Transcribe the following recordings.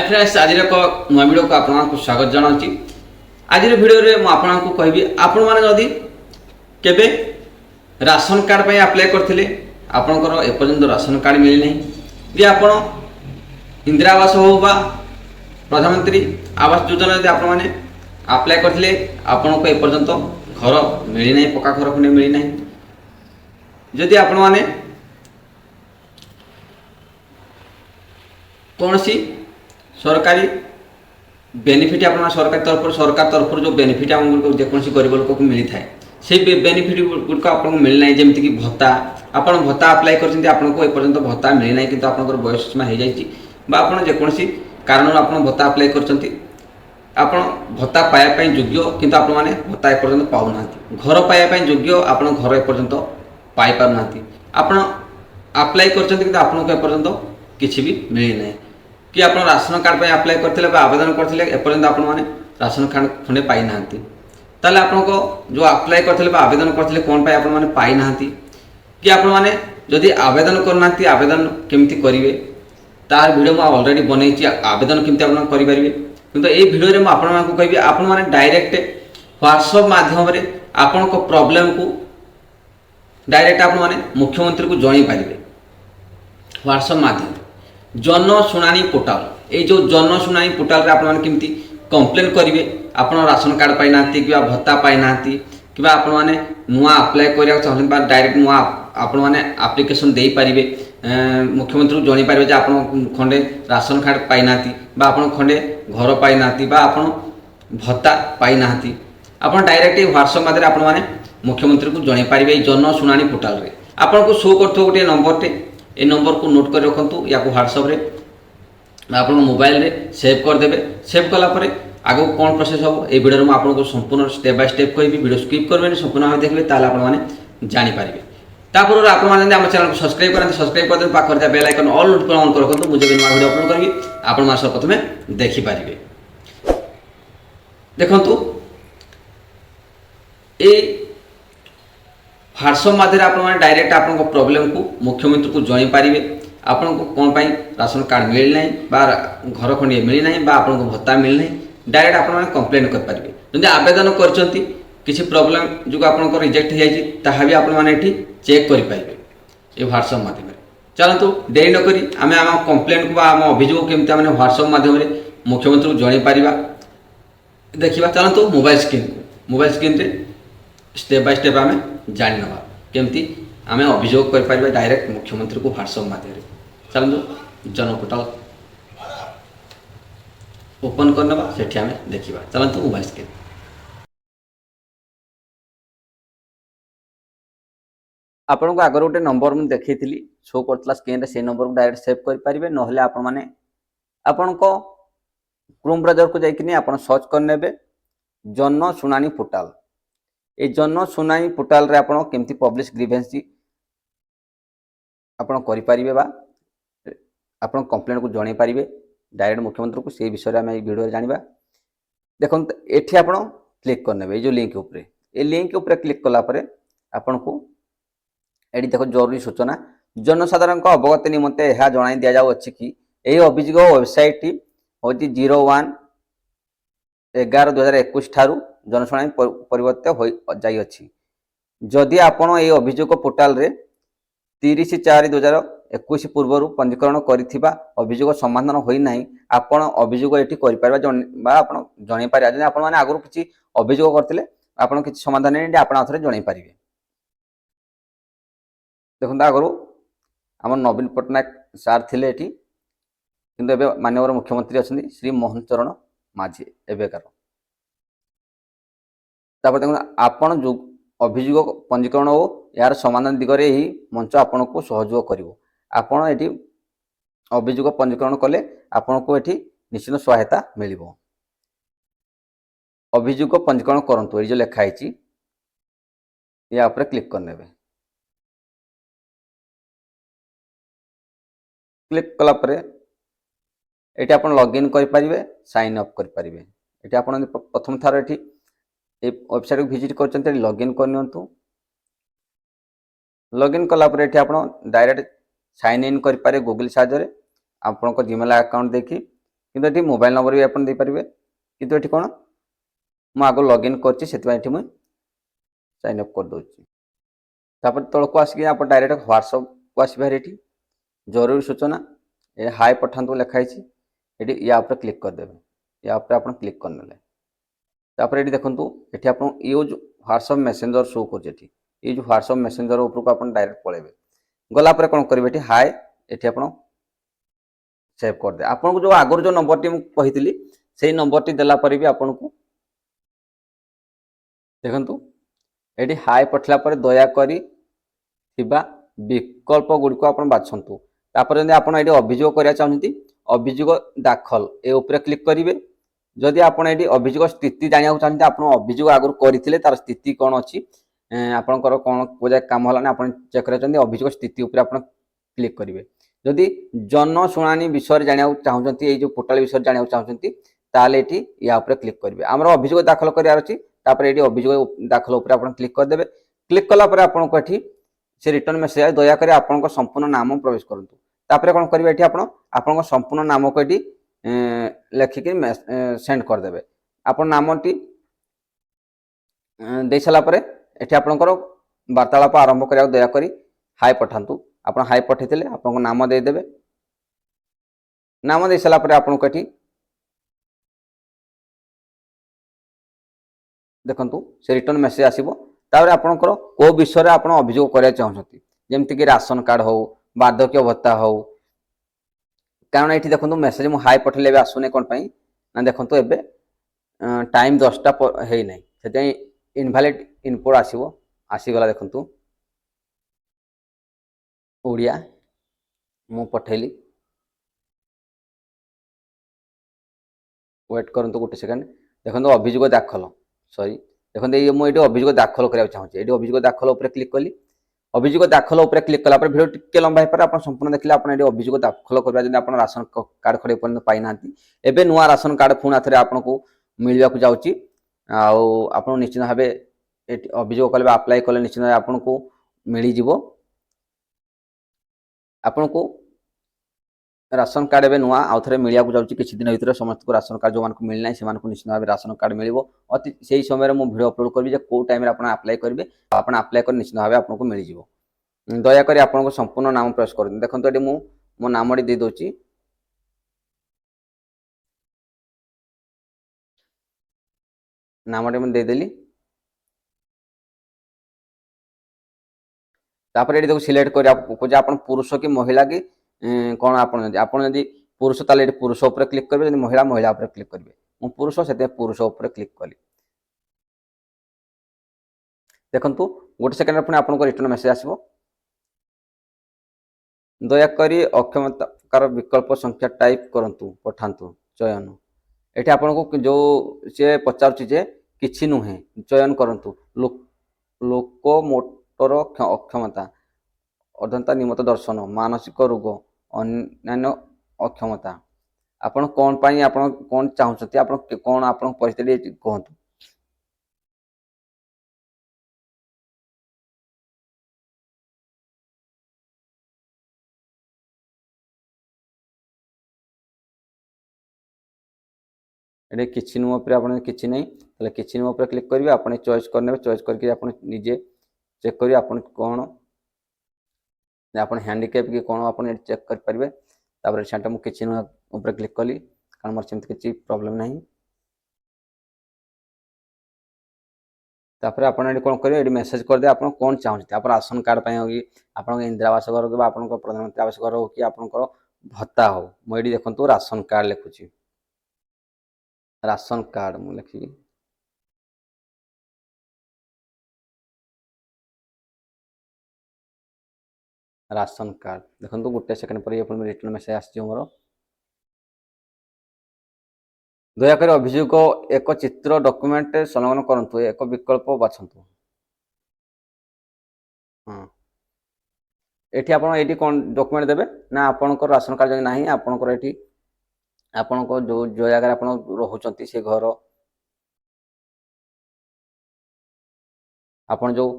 Hi friends, आज एक नुआ वीडियो को आपको स्वागत जनाऊँगी। आज वीडियो रे आपको कहबी आपण मैंने जदि केबे राशन कार्ड पे अप्लाई करथिले आपनकर एपर्यंत राशन कार्ड मिली नहीं कि आपण इंदिरा आवास हो बा प्रधानमंत्री आवास योजना यदि आपण मैंने अप्लाई करथिले आपनको एपर्यंत घर मिली नहीं, पक्का घर खंडे मिली नहीं। जदि आपण मैंने कौन सी सरकारी बेनिफिट आप सरकार तरफ जो बेनिफिट आमको जेकोसी गरीब लोक को मिली थाए से बेनिफिट गुड़क आपको मिलना जमीक भत्ता आप भत्ता अप्लाई करपर्यंत भत्ता मिलना कि आप बयस सीमा हो जाए जेकोसी कारण आप भत्ता अप्लाई कर भत्ता पाइबापी योग्य किंतु आप भत्ता एपर्यंत पाऊना घर पाइबापी योग्य आप घर एपर्यंत पाइपारना आप अप्लाई करपर्यंत किसी भी मिलना कि आप राशन कार्ड पे अप्लाई करते आवेदन करते एपर्यंत आप राशन कार्ड खंडे पाई ना ताले आपको जो अप्लाई करते आवेदन करते कौन पाई आपने पाई ना कि आपने जदि आवेदन करना आवेदन केमती करेंगे तार वीडियो मुझे ऑलरेडी बनई आवेदन केमती आप करेंगे किंतु ये वीडियो में आपको कहि आपने डायरेक्ट व्हाट्सएप माध्यम आपण प्रॉब्लम को डायरेक्ट आपने मुख्यमंत्री को जन पारे व्हाट्सएप माध्यम जन शुणाणी पोर्टाल ये जो जन शुणाणी पोर्टाल रे आपन केमती कंप्लेन करेंगे आप राशन कार्ड पाई ना कि भत्ता पाई ना कि आपण मैंने नुआ अप्लाई करा चाहते डायरेक्ट नुआ आपण मैंने आप्लिकेसन दे पारे मुख्यमंत्री को जन पारे आप खंडे राशन कार्ड पाई ना आप खंडे घर पाई ना आप भत्ता पाई ना आप डायरेक्ट व्हाट्सएप माध्यम आपण मैंने मुख्यमंत्री को जन पारे जन शुणाणी पोर्टाल रे आपको शो कर गोटे नंबरटे ये नंबर को नोट कर रखु या व्हाट्सएप रे आप मोबाइल रे सेव करदे सेव कलापर आगे कौन प्रोसेस हम ये वीडियो में आपको संपूर्ण स्टेप बाय स्टेप कहि वीडियो स्किप करेंगे संपूर्ण भाव देखिए ताल आपने जानीपारे तापर आपने आम चैनल को सब्सक्राइब करेंगे सब्सक्राइब कर देते पाखे बेल आइकन ऑल ऑन कर रखु मुझे नुआ वीडियो अपलोड करी आप प्रथम देखिपारे। देखु ये व्हाट्सएप माध्यम आप डायरेक्ट आप प्रॉब्लम को मुख्यमंत्री को जन पारे आपन को कौन पाई राशन कार्ड मिलना बा घर खंडे मिलना बा आपन को भत्ता मिलना डायरेक्ट आप कंप्लेन करेंगे जब आवेदन कर किसी प्रॉब्लम जो आप रिजेक्ट हो भी आपने चेक करेंगे ये व्हाट्सएप माध्यम चलतु डेरी नक आम आम कंप्लेन को आम अभियोग केमती आम व्हाट्सएप माध्यम मुख्यमंत्री को जन पारा देखा चलतु मोबाइल स्क्रीन रे स्टेप बाय स्टेप आम जान ना केमती आम अभियोग कर डायरेक्ट मुख्यमंत्री को व्हाट्सएप माध्यम चलतु जन पोर्टाल ओपन करना से आम देखा चलतु मोबाइल स्क्रीन आपन को आगर गोटे नंबर मुझे देखी शो करता स्क्रीन से नंबर को डायरेक्ट सेव करेंगे ना आपण को क्रोम ब्राउजर को जाकि आप सर्च करने जन शुणाणी पोर्टाल ये जन शुणाणी पोर्टाल रे आपण केमती पब्लिश ग्रीवेंसी आपण करि परिबे बा आपण कंप्लेंट को जणे पारिबे डायरेक्ट मुख्यमंत्री को से विषय में वीडियो जानिबा। देखो एठी आपण क्लिक करने ये जो लिंक ऊपर ये लिंक ऊपर क्लिक कला परे आपण को एडी देखो जरूरी सूचना जनसाधारण अवगति निमंते यह जणाई दिया जाउ अछि कि यही अभियोग वेबसाइट हूँ 01/11/2021 ठारू जनशुणाणी परिवर्तित हो जाइए जदि आपण ये अभियोग पोर्टाल रे 30/4/2021 पूर्व पंजीकरण करिथिबा अभियोग समाधान होना आपण अभियोग ये जन पारे आपण मैंने आगु किसी अभियोग करते आपड़ किसी समाधान नहीं आप जन पारे। देखो आगु आम नवीन पट्टनायक सार थे किंतु एबे माननीय मुख्यमंत्री अच्छा श्री मोहन चरण माझी एवेकार देखो आपण जो अभियोग पंजीकरण हो यार समाधान दिगरे ही मंच आपण को सहयोग करिवो आपण एठी अभियोग पंजीकरण कले आपण को एठी निश्चित सहायता मिलिबो। अभियोग पंजीकरण करंतु ए जो लेखा है या ऊपर क्लिक करने क्लिक कला परे एठी आपण लॉगिन करि परिबे साइन अप करि परिबे एठी आपण प्रथम थार एठी ए वेबसाइट को विजिट कर लॉगिन करनियंतु लॉगिन कला परे एठी आपण डायरेक्ट साइन इन करि पारे गूगल साहाय्य रे आपण को जीमेल अकाउंट देखि କିନ୍ତୁ ଏଠି ମୋବାଇଲ ନମ୍बर ବି ଆପଣ ଦେଇପାରିବେ। କିନ୍ତୁ ଏଠି କ'ଣ ମୁଁ ଆଗ ଲଗ୍ଇନ୍ କରିଛି, ସେଥିପାଇଁ ଏଠି ମୁଁ ସାଇନ୍ ଅପ୍ କରିଦେଉଛି। ତାପରେ ତଳକୁ ଆସିକି ଆପଣ ଡାଇରେକ୍ଟ ହ୍ୱାଟ୍ସଆପ୍କୁ ଆସିବେ। ଏଠି ଜରୁରୀ ସୂଚନା ଏ ହାଏ ପଠାନ୍ତୁ ଲେଖା ହେଇଛି, ଏଠି ୟା ଉପରେ କ୍ଲିକ୍ କରିଦେବେ। ୟା ଉପରେ ଆପଣ କ୍ଲିକ୍ କରିନେଲେ ତାପରେ ଏଠି ଦେଖନ୍ତୁ, ଏଠି ଆପଣ ୟୁଜ୍ ହ୍ୱାଟ୍ସଆପ୍ ମେସେଞ୍ଜର ଶୋ କରୁଛି। ଏଠି ୟୁଜ୍ ହ୍ୱାଟ୍ସଆପ୍ ମେସେଞ୍ଜର ଉପରକୁ ଆପଣ ଡାଇରେକ୍ଟ ପଳେଇବେ। ଗଲା ପରେ କ'ଣ କରିବେ, ଏଠି ହାଏ ଏଠି ଆପଣ ସେଭ୍ କରିଦେବେ। ଆପଣଙ୍କୁ ଯେଉଁ ଆଗରୁ ଯେଉଁ ନମ୍ବରଟି ମୁଁ କହିଥିଲି ସେଇ ନମ୍ବରଟି ଦେଲା ପରେ ବି ଆପଣଙ୍କୁ ଦେଖନ୍ତୁ ଏଠି ହାଏ ପଠିଲା ପରେ ଦୟାକରି ଥିବା ବିକଳ୍ପ ଗୁଡ଼ିକୁ ଆପଣ ବାଛନ୍ତୁ। ତାପରେ ଯଦି ଆପଣ ଏଠି ଅଭିଯୋଗ କରିବା ଚାହୁଁଛନ୍ତି, ଅଭିଯୋଗ ଦାଖଲ ଏ ଉପରେ କ୍ଲିକ୍ କରିବେ। ଯଦି ଆପଣ ଏଠି ଅଭିଯୋଗ ସ୍ଥିତି ଜାଣିବାକୁ ଚାହୁଁଛନ୍ତି, ଆପଣ ଅଭିଯୋଗ ଆଗରୁ କରିଥିଲେ ତାର ସ୍ଥିତି କ'ଣ ଅଛି, ଆପଣଙ୍କର କ'ଣ କେଉଁ ଜାଗାରେ କାମ ହେଲାନି ଆପଣ ଚେକ୍ କରିବାକୁ ଅଭିଯୋଗ ସ୍ଥିତି ଉପରେ ଆପଣ କ୍ଲିକ୍ କରିବେ। ଯଦି ଜନଶୁଣାଣି ବିଷୟରେ ଜାଣିବାକୁ ଚାହୁଁଛନ୍ତି, ଏଇ ଯେଉଁ ପୋର୍ଟାଲ ବିଷୟରେ ଜାଣିବାକୁ ଚାହୁଁଛନ୍ତି, ତାହେଲେ ଏଠି ୟା ଉପରେ କ୍ଲିକ୍ କରିବେ। ଆମର ଅଭିଯୋଗ ଦାଖଲ କରିବାର ଅଛି, ତାପରେ ଏଠି ଅଭିଯୋଗ ଦାଖଲ ଉପରେ ଆପଣ କ୍ଲିକ୍ କରିଦେବେ। କ୍ଲିକ୍ କଲା ପରେ ଆପଣଙ୍କୁ ଏଠି ସେ ରିଟର୍ନ ମେସେଜ ଦୟାକରି ଆପଣଙ୍କ ସମ୍ପୂର୍ଣ୍ଣ ନାମ ପ୍ରବେଶ କରନ୍ତୁ। ତାପରେ କ'ଣ କରିବେ, ଏଠି ଆପଣ ଆପଣଙ୍କ ସମ୍ପୂର୍ଣ୍ଣ ନାମକୁ ଏଠି ଲେଖିକି ସେଣ୍ଡ କରିଦେବେ। ଆପଣ ନାମଟି ଦେଇ ସାରିଲା ପରେ ଏଠି ଆପଣଙ୍କର ବାର୍ତ୍ତାଳାପ ଆରମ୍ଭ କରିବାକୁ ଦୟାକରି ହାଏ ପଠାନ୍ତୁ। ଆପଣ ହାଏ ପଠାଇଥିଲେ ଆପଣଙ୍କ ନାମ ଦେଇଦେବେ। ନାମ ଦେଇ ସାରିଲା ପରେ ଆପଣଙ୍କୁ ଏଠି ଦେଖନ୍ତୁ ସେ ରିଟର୍ନ ମେସେଜ ଆସିବ। ତାପରେ ଆପଣଙ୍କର କେଉଁ ବିଷୟରେ ଆପଣ ଅଭିଯୋଗ କରିବାକୁ ଚାହୁଁଛନ୍ତି, ଯେମିତିକି ରାସନ କାର୍ଡ଼ ହେଉ, ବାର୍ଦ୍ଧକ୍ୟ ଭତ୍ତା ହେଉ। କାରଣ ଏଠି ଦେଖନ୍ତୁ ମେସେଜ ମୁଁ ହାଏ ପଠାଇଲେ ଏବେ ଆସୁନି କ'ଣ ପାଇଁ ନା, ଦେଖନ୍ତୁ ଏବେ ଟାଇମ୍ 10ଟା ହେଇନାହିଁ, ସେଥିପାଇଁ ଇନଭାଲିଡ୍ ଇନପୁଟ୍ ଆସିବ। ଆସିଗଲା ଦେଖନ୍ତୁ ଓଡ଼ିଆ ମୁଁ ପଠାଇଲି। ୱେଟ୍ କରନ୍ତୁ ଗୋଟେ ସେକେଣ୍ଡ। ଦେଖନ୍ତୁ ଅଭିଯୋଗ ଦାଖଲ, ସରି ଦେଖନ୍ତୁ ଏଇ ମୁଁ ଏଠି ଅଭିଯୋଗ ଦାଖଲ କରିବାକୁ ଚାହୁଁଛି। ଏଠି ଅଭିଯୋଗ ଦାଖଲ ଉପରେ କ୍ଲିକ୍ କଲି। ଅଭିଯୋଗ ଦାଖଲ ଉପରେ କ୍ଲିକ୍ କଲା ପରେ ଭିଡ଼ିଓ ଟିକେ ଲମ୍ବା ହେଇପାରେ, ଆପଣ ସମ୍ପୂର୍ଣ୍ଣ ଦେଖିଲେ ଆପଣ ଏଠି ଅଭିଯୋଗ ଦାଖଲ କରିବା। ଯଦି ଆପଣ ରାସନ କାର୍ଡ଼ ଖଣ୍ଡେ ଏପର୍ଯ୍ୟନ୍ତ ପାଇନାହାନ୍ତି, ଏବେ ନୂଆ ରାସନ କାର୍ଡ଼ ପୁଣି ଥରେ ଆପଣଙ୍କୁ ମିଳିବାକୁ ଯାଉଛି। ଆଉ ଆପଣ ନିଶ୍ଚିତ ଭାବେ ଏଠି ଅଭିଯୋଗ କଲେ ବା ଆପ୍ଲାଏ କଲେ ନିଶ୍ଚିତ ଭାବେ ଆପଣଙ୍କୁ ମିଳିଯିବ। ଆପଣଙ୍କୁ ରାସନ କାର୍ଡ଼ ଏବେ ନୂଆ ଆଉ ଥରେ ମିଳିବାକୁ ଯାଉଛି କିଛି ଦିନ ଭିତରେ। ସମସ୍ତଙ୍କୁ ରାସନ କାର୍ଡ଼ ଯେଉଁମାନଙ୍କୁ ମିଳିନାହିଁ ସେମାନଙ୍କୁ ନିଶ୍ଚିତ ଭାବେ ରାସନ କାର୍ଡ଼ ମିଳିବ। ଅତି ସେହି ସମୟରେ ମୁଁ ଭିଡ଼ିଓ ଅପଲୋଡ଼ କରିବି ଯେ କେଉଁ ଟାଇମ୍ରେ ଆପଣ ଆପ୍ଲାଏ କରିବେ। ଆପଣ ଆପ୍ଲାଏ କରି ନିଶ୍ଚିତ ଭାବେ ଆପଣଙ୍କୁ ମିଳିଯିବ। ଦୟାକରି ଆପଣଙ୍କ ସମ୍ପୂର୍ଣ୍ଣ ନାମ ପ୍ରବେଶ କରନ୍ତୁ। ଦେଖନ୍ତୁ ଏଠି ମୁଁ ମୋ ନାମଟି ଦେଇଦେଉଛି। ନାମଟି ମୁଁ ଦେଇଦେଲି। ତାପରେ ଏଠି ଦେଖୁ ସିଲେକ୍ଟ କରିବାକୁ କହୁଛି ଆପଣ ପୁରୁଷ କି ମହିଳା କି କ'ଣ। ଆପଣ ଯଦି ପୁରୁଷ ତାହେଲେ ଏଠି ପୁରୁଷ ଉପରେ କ୍ଲିକ୍ କରିବେ, ଯଦି ମହିଳା ମହିଳା ଉପରେ କ୍ଲିକ୍ କରିବେ। ମୁଁ ପୁରୁଷ, ସେଥିପାଇଁ ପୁରୁଷ ଉପରେ କ୍ଲିକ୍ କଲି। ଦେଖନ୍ତୁ ଗୋଟେ ସେକେଣ୍ଡରେ ପୁଣି ଆପଣଙ୍କ ରିଟର୍ନ ମେସେଜ ଆସିବ। ଦୟାକରି ଅକ୍ଷମତାକାର ବିକଳ୍ପ ସଂଖ୍ୟା ଟାଇପ୍ କରନ୍ତୁ, ପଠାନ୍ତୁ ଚୟନ। ଏଠି ଆପଣଙ୍କୁ ଯେଉଁ ସିଏ ପଚାରୁଛି ଯେ କିଛି ନୁହେଁ ଚୟନ କରନ୍ତୁ। ଲୋକମୋଟର ଅକ୍ଷମତା, ଅଧନ୍ତା ନିମତ ଦର୍ଶନ, ମାନସିକ ରୋଗ, ଅନ୍ୟାନ୍ୟ ଅକ୍ଷମତା। ଆପଣ କ'ଣ ପାଇଁ ଆପଣ କ'ଣ ଚାହୁଁଛନ୍ତି, ଆପଣ କ'ଣ ଆପଣଙ୍କ ପରିସ୍ଥିତି କୁହନ୍ତୁ। ଏଠି କିଛି ନୁହେଁ ଉପରେ ଆପଣ କିଛି ନାହିଁ, ତାହେଲେ କିଛି ନୁହେଁ ଉପରେ କ୍ଲିକ୍ କରିବେ। ଆପଣ ଚଏସ୍ କରିନେବେ। ଚଏସ୍ କରିକି ଆପଣ ନିଜେ ଚେକ୍ କରିବେ ଆପଣ କ'ଣ ଆପଣ ହ୍ୟାଣ୍ଡିକ୍ୟାପ୍ କି କ'ଣ ଆପଣ ଏଠି ଚେକ୍ କରିପାରିବେ। ତାପରେ ସେଟା ମୁଁ କିଛି ନୁହେଁ ଉପରେ କ୍ଲିକ୍ କଲି, କାରଣ ମୋର ସେମିତି କିଛି ପ୍ରୋବ୍ଲେମ୍ ନାହିଁ। ତାପରେ ଆପଣ ଏଠି କ'ଣ କରିବେ, ଏଠି ମେସେଜ କରିଦେବେ ଆପଣ କ'ଣ ଚାହୁଁଛନ୍ତି। ଆପଣ ରାସନ କାର୍ଡ଼ ପାଇଁ ହେଉ କି ଆପଣଙ୍କ ଇନ୍ଦିରା ଆବାସ ଘର ବା ଆପଣଙ୍କ ପ୍ରଧାନମନ୍ତ୍ରୀ ଆବାସ ଘର ହେଉ କି ଆପଣଙ୍କର ଭତ୍ତା ହେଉ। ମୁଁ ଏଠି ଦେଖନ୍ତୁ ରାସନ କାର୍ଡ଼ ଲେଖୁଛି। ରାସନ କାର୍ଡ଼ ମୁଁ ଲେଖିବି। ରାସନ କାର୍ଡ଼ ଦେଖନ୍ତୁ ଗୋଟେ ସେକେଣ୍ଡ ପରେ ଆପଣ ରିଟର୍ନ ମେସେଜ ଆସିଯିବ ମୋର। ଦୟାକରି ଅଭିଯୋଗ ଏକ ଚିତ୍ର ଡକ୍ୟୁମେଣ୍ଟ ସଂଲଗ୍ନ କରନ୍ତୁ, ଏକ ବିକଳ୍ପ ବାଛନ୍ତୁ। ହଁ, ଏଠି ଆପଣ ଏଠି କ'ଣ ଡକ୍ୟୁମେଣ୍ଟ ଦେବେ ନା ଆପଣଙ୍କର ରାସନ କାର୍ଡ଼ ଯଦି ନାହିଁ, ଆପଣଙ୍କର ଏଠି ଆପଣଙ୍କ ଯେଉଁ ଜାଗାରେ ଆପଣ ରହୁଛନ୍ତି ସେ ଘର, ଆପଣ ଯେଉଁ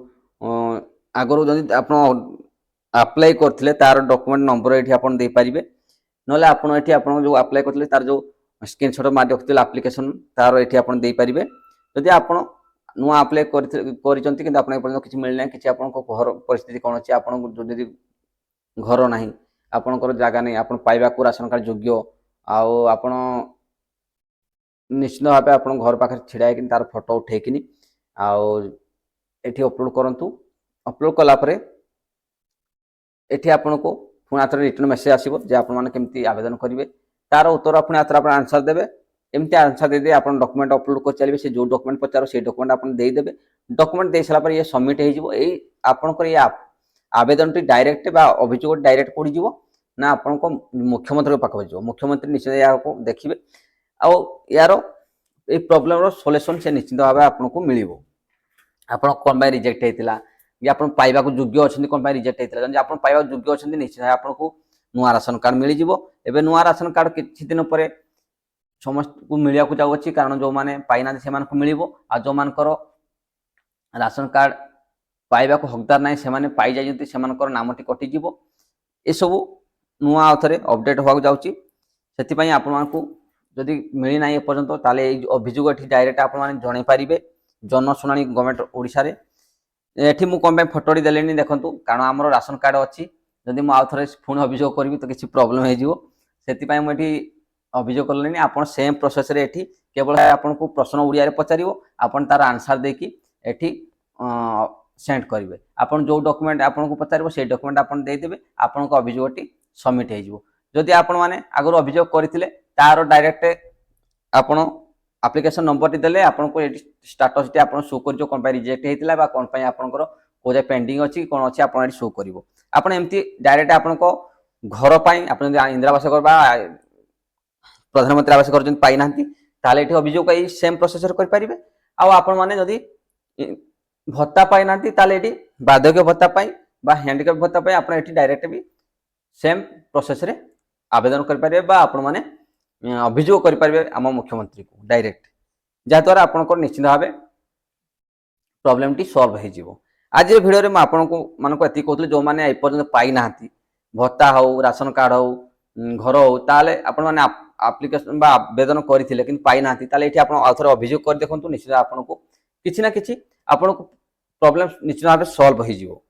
ଆଗରୁ ଯଦି ଆପଣ ଆପ୍ଲାଏ କରିଥିଲେ ତାର ଡକ୍ୟୁମେଣ୍ଟ ନମ୍ବର ଏଠି ଆପଣ ଦେଇପାରିବେ। ନହେଲେ ଆପଣ ଏଠି ଆପଣ ଯେଉଁ ଆପ୍ଲାଏ କରିଥିଲେ ତାର ଯେଉଁ स्क्रीनशॉट मारि रखिथिले एप्लिकेशन तार एठी आपण देई परिबे जदि आपण नुआ अप्लाई करिसंती किंतु आपण एपर्यंत किछि मिलना किछि आपण को घर परिस्थिति कोन अछि आपण जदि घर नाही आपणकर जागा नहीं आपण पाइबाकू राशन कार्ड योग्य आउ आपण निश्चित भाव आप घर पाखे छिड़ा है तार फोटो उठेकिनी आउ एठी अपलोड करंतु अपलोड कला परे एठी आपण को पुणी आथरे रिटर्न मेसेज आसीबो जे आपण माने केमती आवेदन करिवे तार उत्तर पुणी आथरे आपण आंसर देबे एमती आंसर दे दे आपण डॉक्यूमेंट अपलोड कर चलिबे से जो डॉक्यूमेंट पचारो से डॉक्यूमेंट आपण देई देबे डॉक्यूमेंट दे सला पर ये सबमिट हे जिवो एई आपण को ये आवेदन टी डायरेक्ट बा अभियोग डायरेक्ट कोडी जिवो ना आपण को मुख्यमंत्री पाखो जिवो मुख्यमंत्री निश्चित या को देखिबे आ यारो ए प्रॉब्लम रो सॉल्यूशन से निश्चित भाव आपन को मिलिबो आपण कोन बाय रिजेक्ट हेतिला या आपण पाइबा को योग्य अछन कोन बाय रिजेक्ट हेतिला जन आपण पाइबा योग्य अछन निश्चित आपन को नुआ राशन कार्ड मिलि जिवो एबे नुआ राशन कार्ड किछि दिन परे समस्त को मिलिया को जाउ अछि कारण जो माने पाइना से मान को मिलिबो आ जो मान करो राशन कार्ड पाइबा को हकदार नाही से माने पाइ जाय जति से मान कर नामटी कटि जिवो ए सब नुआ आथरे अपडेट होगा जाउछि सेति पई आपण मान को जदि मिली ना एपर्यंत ताले अभियोग एठी डायरेक्ट आपण माने जणाई पारिबे जनशुणाणी गवर्नमेंट ओडिशा रे एठी मु कम फोटोडी देलेनी देखंतु कारण हमरो राशन कार्ड अछि जदि मु आथरे पुणी अभियोग करबी तो किछि प्रॉब्लम हे जिवो सेति पई मु एठी अभियोग करलेनी आपण सेम प्रोसेस रे एठी केवल आपण को प्रश्न उड़िया रे पचारिबो आपण तार आंसर देकी एठी सेंड करिवे आपण जो डॉक्यूमेंट आपण को पचारिबो से डॉक्यूमेंट आपण देई देबे आपण को अभियोगटी सबमिट हे जिवो जदि आपण माने आगरो अभियोग करथिले तार डायरेक्ट आपण एप्लिकेशन नंबर टी देले आपण को स्टेटस टी आपण शो कर जो कोन पाई रिजेक्ट हेतिला बा कोन पाई आपनकर कोजे पेंडिंग अछि कोन अछि आपण एटी शो करिवो आपण एम्ति डायरेक्ट आपण को घर पाई आपण इंदिरा आवास करबा प्रधानमंत्री आवास कर जन पाई नांती ताले एटी अभियोग कई सेम प्रोसेस कर परिबे आ आपण माने जदी भत्ता पाई नांती ताले एटी बार्धक्य भत्ता पाई बा हैंडिकैप भत्ता पाई आपण एटी डायरेक्ट भी सेम प्रोसेस रे आवेदन कर परिबे बा आपण माने अभियोग कर परिबे आम मुख्यमंत्री को डायरेक्ट जा द्वारा आपन निश्चित भाव प्रॉब्लम टी सॉल्व हो जिवो आज वीडियो रे म आपन को मान को एति कहतले जो माने ए पर्यंत पाई नाहंती भत्ता हो राशन कार्ड हो घर हो ताले आपन माने एप्लिकेशन बा आवेदन करथिले किन पाई नाहंती ताले एठी आपन आथर अभियोग कर देखंतु निश्चित आपन को किछि ना किछि आपन को प्रॉब्लम निश्चित भाव सॉल्व हो जिवो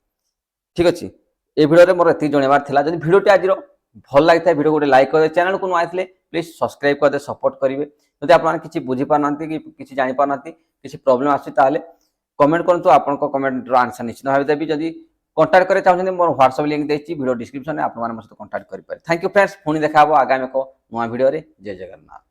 ठीक अछि ए वीडियो रे मोर एति जणेबार थिला जदि वीडियो टी आज रो भल लागता वीडियो गोटे लाइक कर चैनल को नुआइले प्लीज सब्सक्राइब कर दे सपोर्ट करेंगे जब आप किसी बुझी पार ना कि किसी जानी पार ना किसी प्रॉब्लम आसी कमेंट करंतु आपन को कमेंट रो आंसर निश्चित भाव देबी जदि कांटेक्ट करे चाहछन मोर व्हाट्सएप लिंक देछि वीडियो डिस्क्रिप्शन में आप मन मस्त कांटेक्ट करि पारे थैंक यू फ्रेंड्स पुणी देखा आगामी को नुआ वीडियो रे जय जगन्नाथ।